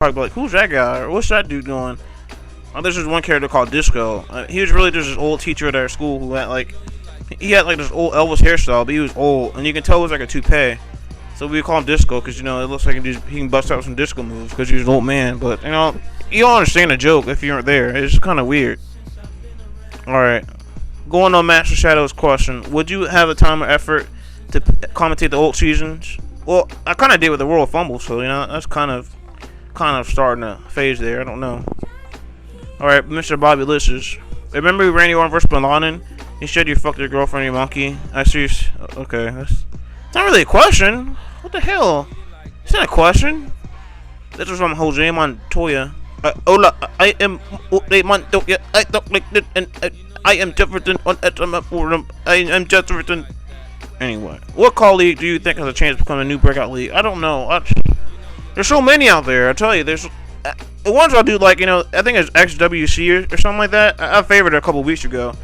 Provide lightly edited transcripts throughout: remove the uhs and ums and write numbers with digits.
probably be like, who's that guy? Or what's that dude doing? There's this one character called Disco. He was really just this old teacher at our school who had like, he had like this old Elvis hairstyle, but he was old, and you can tell it was like a toupee. So we call him Disco because, you know, it looks like he can bust out some disco moves because he's an old man. But, you know, you don't understand the joke if you weren't there. It's kind of weird. Alright. Going on Master Shadow's question. Would you have the time or effort to commentate the old seasons? Well, I kind of did with the World Fumble, so, you know, that's kind of starting a phase there. I don't know. Alright, Mr. Bobby Listers. Remember Randy Orton versus Bin Laden? You said you fucked your girlfriend, you monkey. I see. Okay, that's not really a question. What the hell? It's not a question. This is from Jose Montoya. Hola, I am Jose Montoya. I don't like it, and I am Jefferson on SMF forum. I am Jefferson. Anyway, what call league do you think has a chance to become a new breakout league? I don't know. There's so many out there. I tell you, there's the ones I'll do, like, you know, I think it's XWC or something like that. I favored it a couple weeks ago.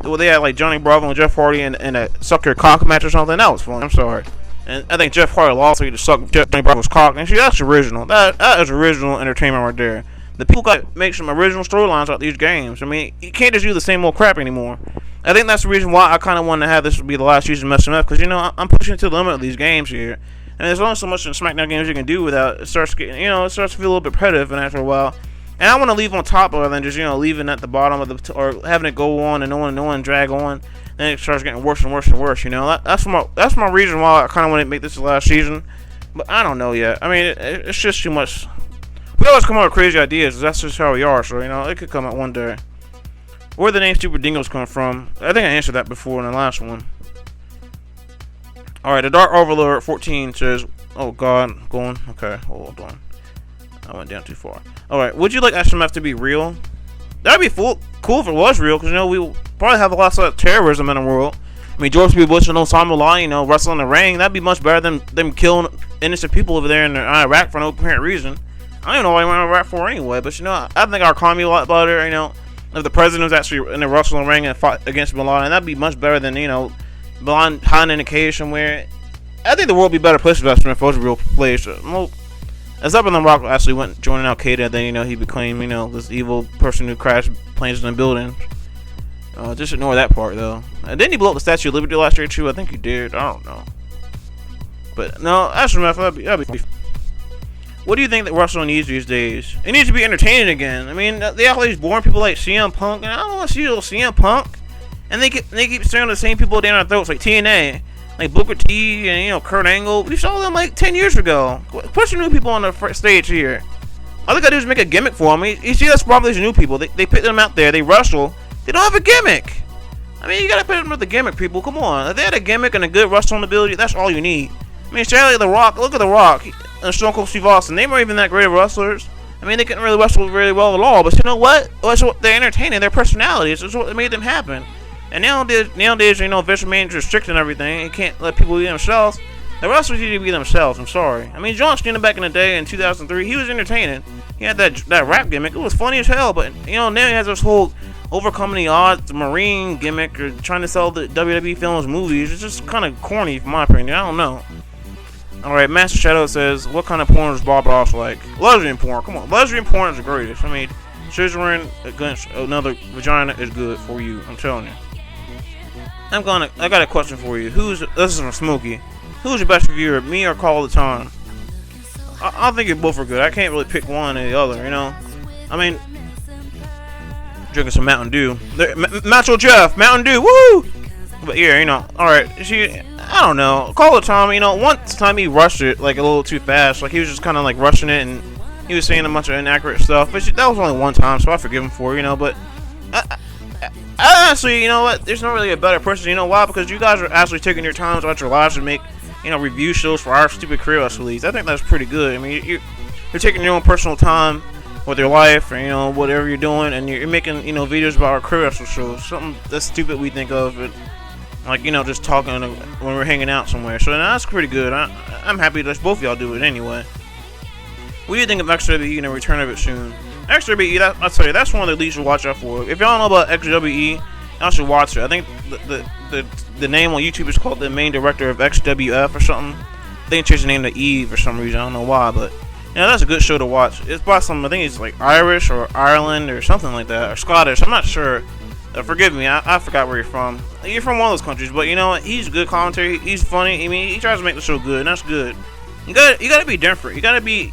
Well, they had like Johnny Bravo and Jeff Hardy in a suck your cock match or something. That was fun. I'm sorry. And I think Jeff Hardy lost, so he just sucked Johnny Bravo's cock. And see, that's original. That is original entertainment right there. The people got to make some original storylines out these games. I mean, you can't just do the same old crap anymore. I think that's the reason why I kind of wanted to have this be the last season of SMF, because, you know, I'm pushing to the limit of these games here. And there's only so much in SmackDown games you can do without it starts getting, you know, it starts to feel a little bit repetitive after a while. And I want to leave on top rather than just, you know, leaving at the bottom of the or having it go on and on drag on. Then it starts getting worse and worse and worse. You know, that's my reason why I kind of want to make this the last season. But I don't know yet. I mean, it's just too much. We always come up with crazy ideas. That's just how we are. So, you know, it could come out one day. Where the name Stupid Dingoes come from? I think I answered that before in the last one. All right, the Dark Overlord 14 says, "Oh God, going okay. Hold on, I went down too far." All right, would you like SMF to be real? That'd be cool if it was real, because, you know, we probably have a lot of terrorism in the world. I mean, George W. Bush and Osama bin Laden, you know, wrestling in the ring. That'd be much better than them killing innocent people over there in Iraq for no apparent reason. I don't even know why I went to Iraq for anyway, but, you know, I think our economy a lot better. You know, if the president was actually in the wrestling ring and fought against bin Laden, that'd be much better than, you know, bin Laden hiding in a cage somewhere. I think the world would be a better place for SMF if it was a real place. Well, except when The Rock actually went joining Al Qaeda, then, you know, he became, you know, this evil person who crashed planes in buildings. Just ignore that part, though. Didn't he blow up the Statue of Liberty last year, too? I think he did. I don't know. But, no, SMF, that'd be what do you think that wrestling needs these days? It needs to be entertaining again. I mean, they have all these boring people like CM Punk, and I don't want to see little CM Punk. And they keep staring the same people down our throats, like TNA. Like Booker T and, you know, Kurt Angle. We saw them like 10 years ago. Put some new people on the stage here. All they gotta do is make a gimmick for them. You see, that's probably these new people. They pick them out there. They wrestle. They don't have a gimmick. I mean, you gotta put them with a gimmick, people. Come on. If they had a gimmick and a good wrestling ability, that's all you need. I mean, sadly, The Rock. Look at The Rock and Stone Cold Steve Austin. They weren't even that great of wrestlers. I mean, they couldn't really wrestle very well at all. But you know what? They're entertaining. Their personalities is what made them happen. And nowadays, you know, Vince McMahon's restricting everything. You can't let people be themselves. The wrestlers need to be themselves. I'm sorry. I mean, John Cena back in the day in 2003, he was entertaining. He had that rap gimmick. It was funny as hell. But, you know, now he has this whole overcoming the odds, Marine gimmick, or trying to sell the WWE films, movies. It's just kind of corny, in my opinion. I don't know. All right, Master Shadow says, what kind of porn is Bob Ross like? Lesbian porn. Come on, lesbian porn is the greatest. I mean, scissoring against another vagina is good for you. I'm telling you. I got a question for you. This is from Smokey. Who's your best reviewer, me or Call of the Time? I think you both are good. I can't really pick one or the other, you know. I mean, drinking some Mountain Dew. Macho Jeff, Mountain Dew, woo! But yeah, you know, alright. I don't know. Call of the Time, you know, one time he rushed it like a little too fast. Like he was just kind of like rushing it, and he was saying a bunch of inaccurate stuff. But that was only one time, so I forgive him for it, you know. But I honestly, you know what? There's not really a better person. You know why? Because you guys are actually taking your time out your lives to make, you know, review shows for our stupid career leagues. I think that's pretty good. I mean, you're taking your own personal time with your life, or, you know, whatever you're doing, and you're making, you know, videos about our career wrestling shows. Something that's stupid we think of, but, like, you know, just talking when we're hanging out somewhere. So that's pretty good. I'm happy that both of y'all do it anyway. What do you think of XWE and the return of it soon? XWE, I'll tell you, that's one of the leagues to watch out for. If y'all know about XWE, y'all should watch it. I think the name on YouTube is called the main director of XWF or something. They changed the name to Eve for some reason. I don't know why, but you Yeah, that's a good show to watch. It's by some, I think he's like Irish or Ireland or something like that, or Scottish. I'm not sure. Forgive me, I forgot where you're from. You're from one of those countries, but you know what? He's good commentary. He's funny. I mean, he tries to make the show good, and that's good. You gotta be different. You gotta be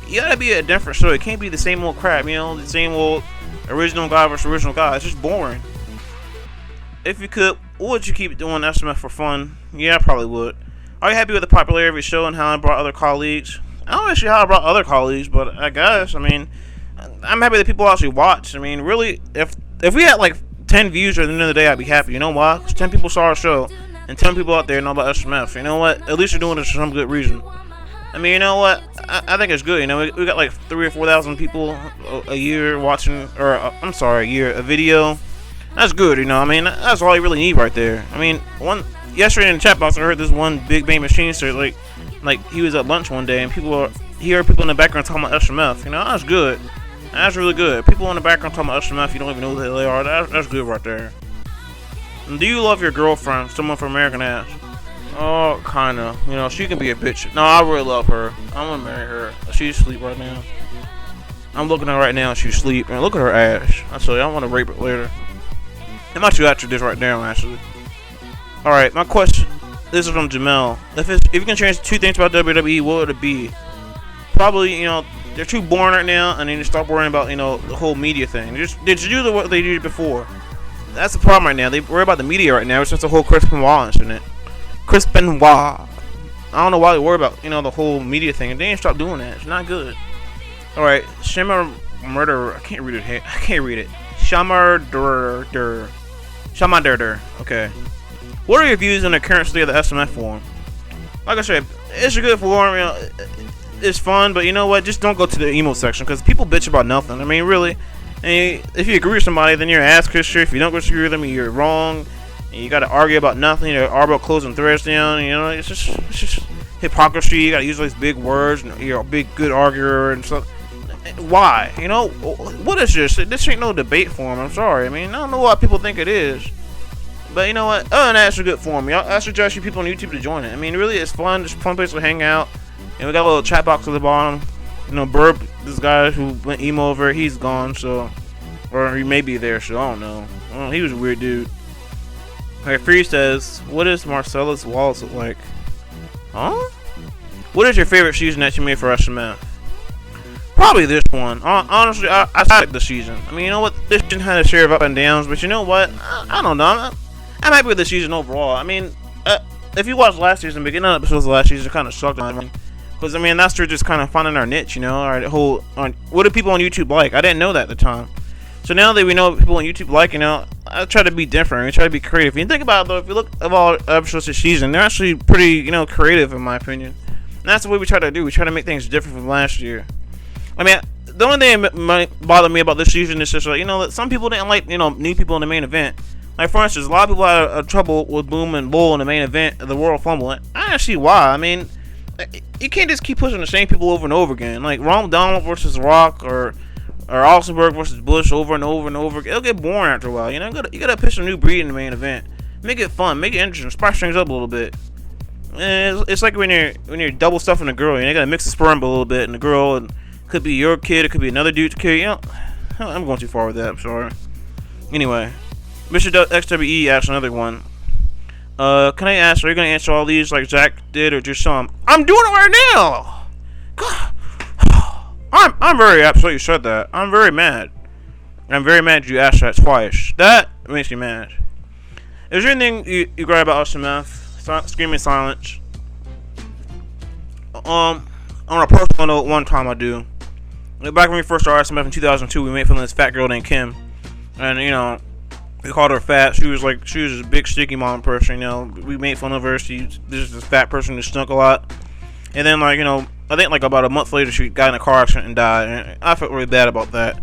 a different show. It can't be the same old crap. You know, the same old original guy versus original guy. It's just boring. If you could, would you keep doing SMF for fun? Yeah, I probably would. Are you happy with the popularity of your show and how it brought other colleagues? I don't actually how I brought other colleagues, but I guess, I mean, I'm happy that people actually watch. I mean, really, if we had like 10 views at the end of the day, I'd be happy. You know why? Because 10 people saw our show, and 10 people out there know about SMF. So you know what? At least you're doing this for some good reason. I mean, you know what? I think it's good. You know, we got like 3,000 or 4,000 people a year watching, or I'm sorry, a video. That's good. You know, I mean, that's all you really need right there. I mean, yesterday in the chat box, I heard this one Big Bang Machine say like he was at lunch one day, and he heard people in the background talking about SMF. You know, that's good. That's really good. People in the background talking about SMF, you don't even know who they are. That's good right there. And do you love your girlfriend, someone from American Ass? Oh, kinda. You know, she can be a bitch. No, I really love her. I'm gonna marry her. She's asleep right now. I'm looking at her right now, and she's asleep. And look at her ass. I tell you, I want to rape her later. I might should actually this right now, actually. Alright, my question. This is from Jamel. If you can change 2 things about WWE, what would it be? Probably, you know, they're too boring right now, and they need to stop worrying about, you know, the whole media thing. They should do what they did before. That's the problem right now. They worry about the media right now. It's just the whole Chris Benoit incident. Chris Benoit. I don't know why they worry about, you know, the whole media thing. And they need to stop doing that. It's not good. Alright, Shimmer Murderer. I can't read it. Shamadurder. Okay. What are your views on the current state of the SMF forum? Like I said, it's a good forum. You know, it's fun, but you know what? Just don't go to the emo section because people bitch about nothing. I mean, really. And if you agree with somebody, then you're an ass kisser. If you don't agree with them, you're wrong. And you got to argue about nothing. You argue about closing threads down. You know, it's just hypocrisy. You got to use these big words. And you're a big good arguer and stuff. Why? You know, what is this? This ain't no debate forum. I'm sorry. I mean, I don't know why people think it is. But you know what? Other than that, it's a good forum. I suggest you people on YouTube to join it. I mean, really, it's fun. It's a fun place to hang out. And we got a little chat box at the bottom. You know, Burp, this guy who went emo over, he's gone, so. Or he may be there, so I don't know. He was a weird dude. Alright, Free says, what does Marcellus Wallace look like? Huh? What is your favorite season that you made for SMF? Probably this one. Honestly, I like the season. I mean, you know what? This season had a share of up and downs, but you know what? I don't know. I'm happy with the season overall. I mean, if you watched last season, beginning of episodes of last season kind of sucked. Because, I mean, that's just kind of finding our niche, you know? What do people on YouTube like? I didn't know that at the time. So now that we know what people on YouTube like, you know, I try to be different. I try to be creative. You think about it, though, if you look at all episodes this season, they're actually pretty, you know, creative, in my opinion. And that's the way we try to do. We try to make things different from last year. I mean, the only thing that might bother me about this season is just, like, you know, that some people didn't like, you know, new people in the main event. Like, for instance, a lot of people had trouble with Boom and Bull in the main event of the Royal Rumble. I don't see why. I mean, you can't just keep pushing the same people over and over again. Like, Ron Donald versus Rock or Alsenberg versus Bush over and over and over. It'll get boring after a while. You know, you gotta pitch a new breed in the main event. Make it fun. Make it interesting. Spice things up a little bit. And it's like when you're double stuffing a girl. You know, you gotta mix the sperm a little bit, and the girl could be your kid. It could be another dude's kid. You know, I'm going too far with that. I'm sorry. Anyway, Mr. XWE asked another one. Can I ask, are you gonna answer all these like Zach did, or just some? I'm doing it right now. God. I'm very upset you said that. I'm very mad. I'm very mad you asked that twice. That makes me mad. Is there anything you grab about SMF? Screaming silence. On a personal note, one time I do. Back when we first started SMF in 2002, we made fun of this fat girl named Kim. And, you know, we called her fat. She was a big sticky mom person, you know. We made fun of her. She's this fat person who stunk a lot. And then, like, you know, I think like about a month later, she got in a car accident and died. And I felt really bad about that.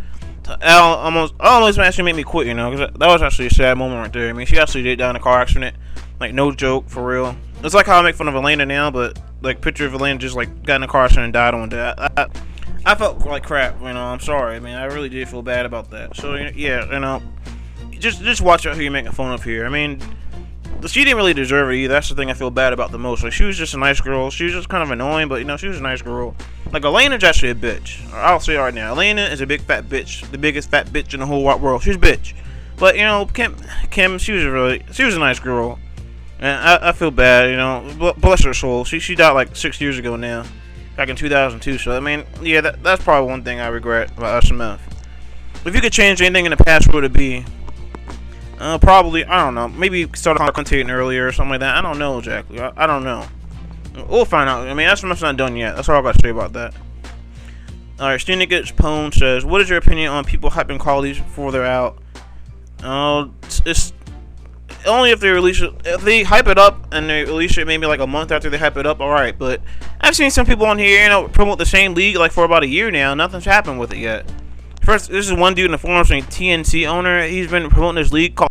Almost actually made me quit, you know, because that was actually a sad moment right there. I mean, she actually did die in a car accident. Like, no joke, for real. It's like how I make fun of Elena now, but, like, picture of Elena just, like, got in a car accident and died on that. I felt like crap, you know, I'm sorry. I mean, I really did feel bad about that. So, yeah, you know, just watch out who you're making fun of here. I mean, she didn't really deserve it either. That's the thing I feel bad about the most. Like, she was just a nice girl. She was just kind of annoying, but, you know, she was a nice girl. Like, Elena's actually a bitch. I'll say it right now. Elena is a big fat bitch. The biggest fat bitch in the whole wide world. She's a bitch. But, you know, Kim, she was a nice girl. And I feel bad, you know. Bless her soul. She died like 6 years ago now. Back in 2002. So, I mean, yeah, that's probably one thing I regret about SMF. If you could change anything in the past, what would it be? Probably, I don't know. Maybe start commentating earlier or something like that. I don't know exactly. I don't know. We'll find out. I mean, SMF's not done yet. That's all I got to say about that. Alright, Steeniggett's Pone says, what is your opinion on people hyping qualities before they're out? It's only if they release it. If they hype it up and they release it maybe like a month after they hype it up, alright. But I've seen some people on here, you know, promote the same league like for about a year now. Nothing's happened with it yet. First, this is one dude in the forum saying TNC owner. He's been promoting this league called